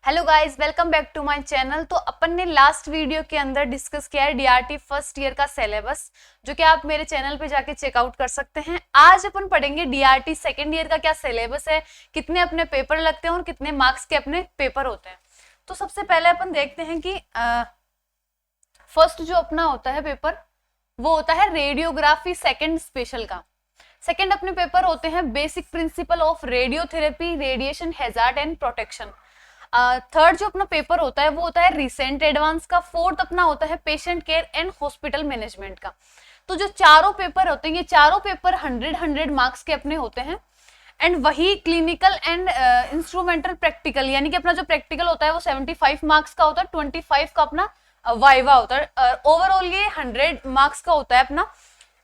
Hello guys, welcome back to my channel. तो अपन ने लास्ट वीडियो के अंदर डिस्कस किया है डीआरटी फर्स्ट ईयर का सिलेबस, जो कि आप मेरे चैनल पे जाके चेकआउट कर सकते हैं। आज अपन पढ़ेंगे डीआरटी सेकेंड ईयर का क्या सिलेबस है, कितने अपने पेपर लगते हैं और कितने मार्क्स के अपने पेपर होते हैं। तो सबसे पहले अपन देखते हैं कि फर्स्ट जो अपना होता है पेपर वो होता है रेडियोग्राफी सेकेंड स्पेशल का। सेकेंड अपने पेपर होते हैं basic principle of radiotherapy, radiation hazard and protection. Third जो अपना पेपर होता है वो होता है रिसेंट एडवांस का। फोर्थ अपना होता है patient care and hospital management का। तो जो चारों पेपर होते हैं ये चारों पेपर 100 मार्क्स के अपने होते हैं। एंड वही क्लिनिकल एंड इंस्ट्रूमेंटल प्रैक्टिकल, यानी कि अपना जो प्रैक्टिकल होता है वो 75 मार्क्स का होता है, 25 का अपना वाइवा होता है। ओवरऑल ये 100 मार्क्स का होता है अपना।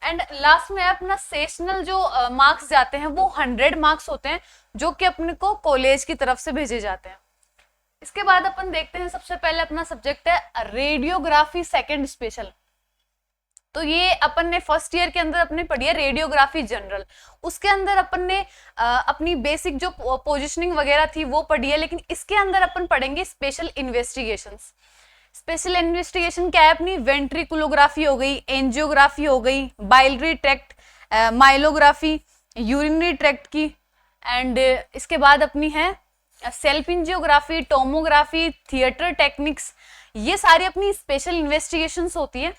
एंड लास्ट में अपना सेशनल जो मार्क्स जाते हैं वो 100 मार्क्स होते हैं, जो कि अपने को कॉलेज की तरफ से भेजे जाते हैं। इसके बाद अपन देखते हैं सबसे पहले अपना सब्जेक्ट है रेडियोग्राफी सेकंड स्पेशल। तो ये अपन ने फर्स्ट ईयर के अंदर अपने पढ़ी है रेडियोग्राफी जनरल। उसके अंदर अपन ने अपनी बेसिक जो पोजीशनिंग वगैरह थी वो पढ़ी है, लेकिन इसके अंदर अपन पढ़ेंगे स्पेशल इन्वेस्टिगेशंस। स्पेशल इन्वेस्टिगेशन क्या है अपनी, वेंट्रिकुलोग्राफी हो गई, एंजियोग्राफी हो गई, बाइलरी ट्रैक्ट, माइलोग्राफी, यूरिनरी ट्रैक्ट की। एंड इसके बाद अपनी है self angiography, tomography, theatre techniques. ये सारी अपनी स्पेशल इन्वेस्टिगेशंस होती है।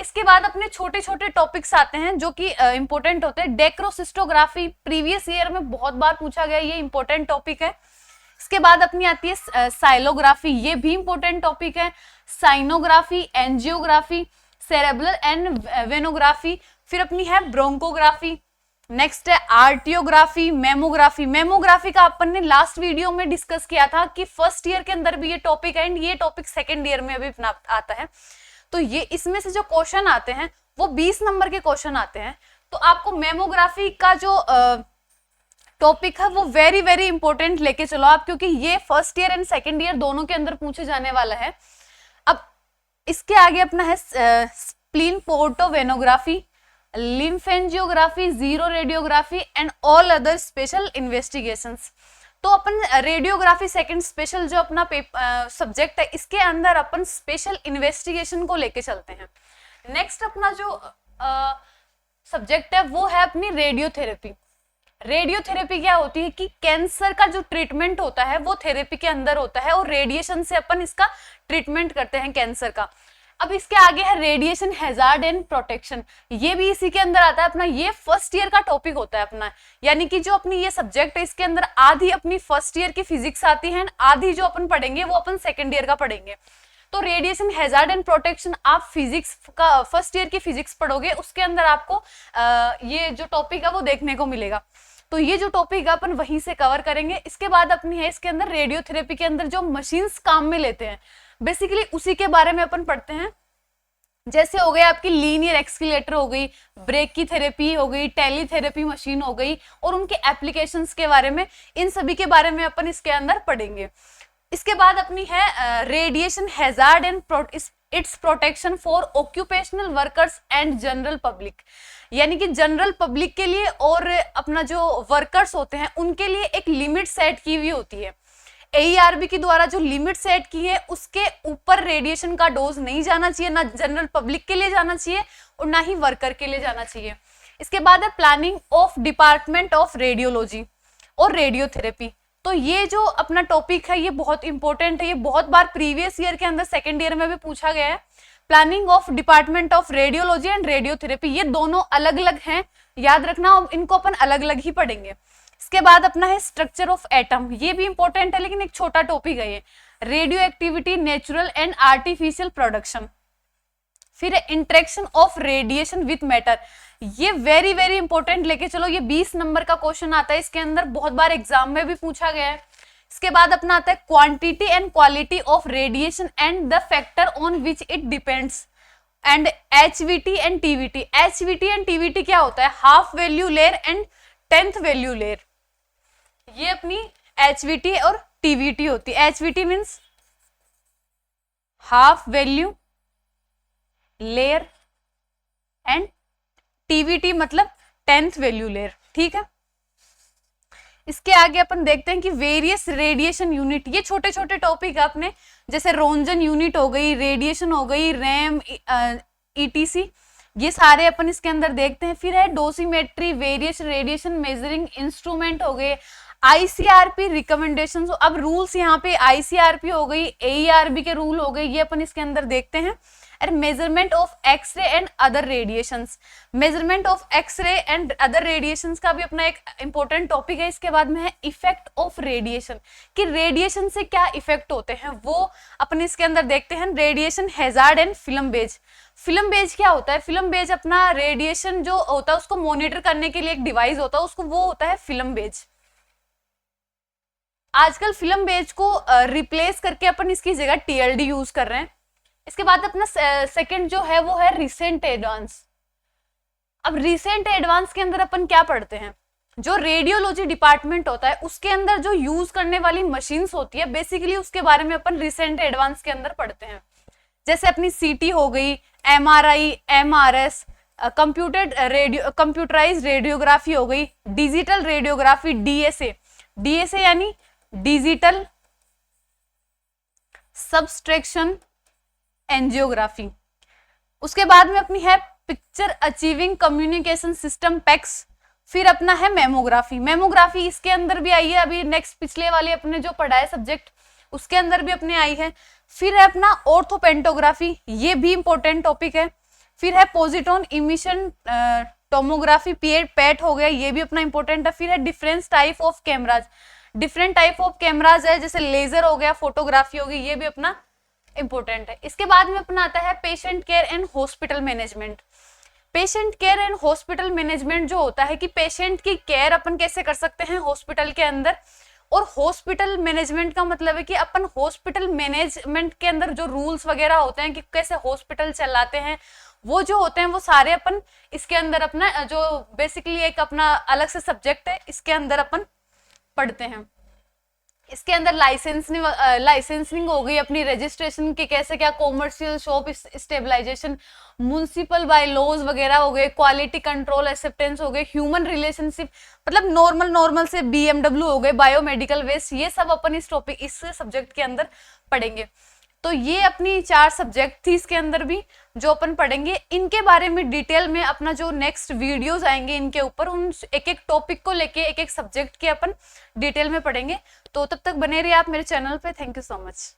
इसके बाद अपने छोटे छोटे टॉपिक्स आते हैं जो कि इंपॉर्टेंट होते हैं। डेक्रोसिस्टोग्राफी प्रीवियस ईयर में बहुत बार पूछा गया, ये इंपॉर्टेंट टॉपिक है। इसके बाद अपनी आती है साइलोग्राफी, ये भी इंपॉर्टेंट टॉपिक है। साइनोग्राफी, एंजियोग्राफी, सेरेब्रल एंड वेनोग्राफी। फिर अपनी है ब्रोंकोग्राफी। नेक्स्ट है आर्टियोग्राफी, मेमोग्राफी। मेमोग्राफी का अपन ने लास्ट वीडियो में डिस्कस किया था कि फर्स्ट ईयर के अंदर भी ये टॉपिक है एंड ये टॉपिक सेकेंड ईयर में अभी आता है। तो ये इसमें से जो क्वेश्चन आते हैं वो 20 नंबर के क्वेश्चन आते हैं। तो आपको मेमोग्राफी का जो टॉपिक है वो वेरी वेरी इंपॉर्टेंट लेके चलो आप, क्योंकि ये first year and second year दोनों के अंदर पूछे जाने वाला है। अब इसके आगे अपना है spleen portovenography, lymphangiography, xeroradiography and all other special investigations. तो अपन रेडियोग्राफी सेकंड स्पेशल जो अपना सब्जेक्ट है इसके अंदर अपन स्पेशल इन्वेस्टिगेशन को लेके चलते हैं। नेक्स्ट अपना जो सब्जेक्ट है वो है अपनी रेडियोथेरेपी। रेडियोथेरेपी क्या होती है कि कैंसर का जो ट्रीटमेंट होता है वो थेरेपी के अंदर होता है और रेडिएशन से अपन इसका ट्रीटमेंट करते हैं कैंसर का। अब इसके आगे है रेडिएशन हैजार्ड एंड प्रोटेक्शन, ये भी इसी के अंदर आता है अपना। ये फर्स्ट ईयर का टॉपिक होता है अपना, यानी कि जो अपनी ये सब्जेक्ट है इसके अंदर आधी अपनी फर्स्ट ईयर की फिजिक्स आती है, आधी जो अपन पढ़ेंगे वो अपन सेकेंड ईयर का पढ़ेंगे। तो रेडिएशन हैजार्ड एंड प्रोटेक्शन आप फिजिक्स का फर्स्ट ईयर की फिजिक्स पढ़ोगे, उसके अंदर आपको ये जो टॉपिक है वो देखने को मिलेगा। तो ये जो टॉपिक है अपन वहीं से कवर करेंगे। इसके बाद अपनी है इसके अंदर रेडियोथेरेपी के अंदर जो मशीन्स काम में लेते हैं बेसिकली उसी के बारे में अपन पढ़ते हैं। जैसे हो गए आपकी लीनियर एक्सीलरेटर हो गई, ब्रेक की थेरेपी हो गई, टेलीथेरेपी मशीन हो गई और उनके एप्लीकेशंस के बारे में, इन सभी के बारे में अपन इसके अंदर पढ़ेंगे। इसके बाद अपनी है radiation hazard and it's protection for occupational workers and general public, यानी कि जनरल पब्लिक के लिए और अपना जो वर्कर्स होते हैं उनके लिए एक लिमिट सेट की हुई होती है। AERB के द्वारा जो लिमिट सेट की है उसके ऊपर रेडिएशन का डोज नहीं जाना चाहिए, ना जनरल पब्लिक के लिए जाना चाहिए और ना ही वर्कर के लिए जाना चाहिए। इसके बाद है planning of department of radiology और रेडियोथेरेपी। तो ये जो अपना टॉपिक है ये बहुत इंपॉर्टेंट है, ये बहुत बार प्रीवियस ईयर के अंदर सेकेंड ईयर में भी पूछा गया है। Planning of department of radiology and radiotherapy, ये दोनों अलग अलग हैं, याद रखना, इनको अपन अलग अलग ही पढ़ेंगे। इसके बाद अपना है स्ट्रक्चर ऑफ एटम, ये भी इंपॉर्टेंट है लेकिन एक छोटा टॉपिक है ये। Radioactivity, natural and artificial production. फिर interaction of radiation with matter, very very वेरी इंपॉर्टेंट लेके चलो, ये 20 नंबर का क्वेश्चन आता है इसके अंदर, बहुत बार एग्जाम में भी पूछा गया है। इसके बाद अपना आता है quantity and quality of radiation and the factor on which it depends and HVT and TVT। HVT and TVT क्या होता है, half value layer and 10th value layer. ये अपनी HVT और TVT होती है। HVT means half value layer and TVT मतलब 10th value layer, ठीक है। इसके आगे अपन देखते हैं कि वेरियस रेडिएशन यूनिट, ये छोटे छोटे टॉपिक अपने, जैसे रोंजन यूनिट हो गई, रेडिएशन हो गई, रैम, ईटीसी, ये सारे अपन इसके अंदर देखते हैं। फिर है डोसीमेट्री, वेरियस रेडिएशन मेजरिंग इंस्ट्रूमेंट हो गए, आईसीआरपी रिकमेंडेशंस। अब रूल्स यहाँ पे आईसीआरपी हो गई, एईआरबी के रूल हो गए, ये अपन इसके अंदर देखते हैं। और measurement of x-ray and other radiations, measurement of x-ray and other radiations का भी अपना एक इंपॉर्टेंट टॉपिक है। इसके बाद में है इफेक्ट ऑफ रेडिएशन, कि रेडिएशन से क्या इफेक्ट होते हैं वो अपन इसके अंदर देखते हैं। Radiation hazard and film badge, film badge क्या होता है? फिल्म बेज अपना रेडिएशन जो होता है उसको मॉनिटर करने के लिए एक डिवाइस होता है, उसको वो होता है फिल्म बेज। आजकल फिल्म बेज को रिप्लेस करके अपन इसकी जगह टीएलडी यूज कर रहे हैं। इसके बाद अपना सेकंड जो है वो है रिसेंट एडवांस। अब रिसेंट एडवांस के अंदर अपन क्या पढ़ते हैं? जो रेडियोलॉजी डिपार्टमेंट होता है उसके अंदर जो यूज करने वाली मशीन्स होती है, बेसिकली उसके बारे में अपन रिसेंट एडवांस के अंदर पढ़ते हैं। जैसे अपनी सीटी हो गई, एमआरआई, एमआरएस, कंप्यूटराइज्ड रेडियोग्राफी हो गई, डिजिटल रेडियोग्राफी, डीएसए, डीएसए यानी डिजिटल सब्सट्रैक्शन एंजियोग्राफी। उसके बाद में अपनी है picture achieving communication system, PACS. फिर अपना है मेमोग्राफी, मेमोग्राफी इसके अंदर भी आई है, अभी नेक्स्ट पिछले वाले अपने जो पढ़ा है सब्जेक्ट उसके अंदर भी अपने आई है। फिर है अपना ऑर्थोपेंटोग्राफी, ये भी इंपॉर्टेंट टॉपिक है। फिर है पोजिट्रॉन इमिशन टोमोग्राफी, पेट हो गया, ये भी अपना इंपॉर्टेंट है। फिर है difference type of cameras, different type of cameras है, जैसे लेजर हो गया, फोटोग्राफी हो गई, ये भी अपना इंपॉर्टेंट है। इसके बाद में अपना आता है patient care and hospital management. Patient care and hospital management जो होता है कि पेशेंट की केयर अपन कैसे कर सकते हैं हॉस्पिटल के अंदर। और हॉस्पिटल मैनेजमेंट का मतलब है कि अपन हॉस्पिटल मैनेजमेंट के अंदर जो रूल्स वगैरह होते हैं कि कैसे हॉस्पिटल चलाते हैं, वो जो होते हैं वो सारे अपन इसके अंदर अपना जो बेसिकली एक अपना अलग से सब्जेक्ट है, इसके अंदर अपन पढ़ते हैं। इसके अंदर लाइसेंसिंग हो गई, अपनी रजिस्ट्रेशन के कैसे क्या, commercial shop stabilization, municipal bylaws वगैरह हो गए, क्वालिटी कंट्रोल एक्सेप्टेंस हो गए, ह्यूमन रिलेशनशिप, मतलब नॉर्मल से बीएमडब्ल्यू हो गए, बायोमेडिकल वेस्ट, ये सब अपन इस सब्जेक्ट के अंदर पढ़ेंगे। तो ये अपनी 4 सब्जेक्ट थी इसके अंदर भी जो अपन पढ़ेंगे। इनके बारे में डिटेल में अपना जो नेक्स्ट वीडियोस आएंगे इनके ऊपर, उन एक एक टॉपिक को लेके एक एक सब्जेक्ट के अपन डिटेल में पढ़ेंगे। तो तब तक बने रहिए आप मेरे चैनल पे। Thank you so much.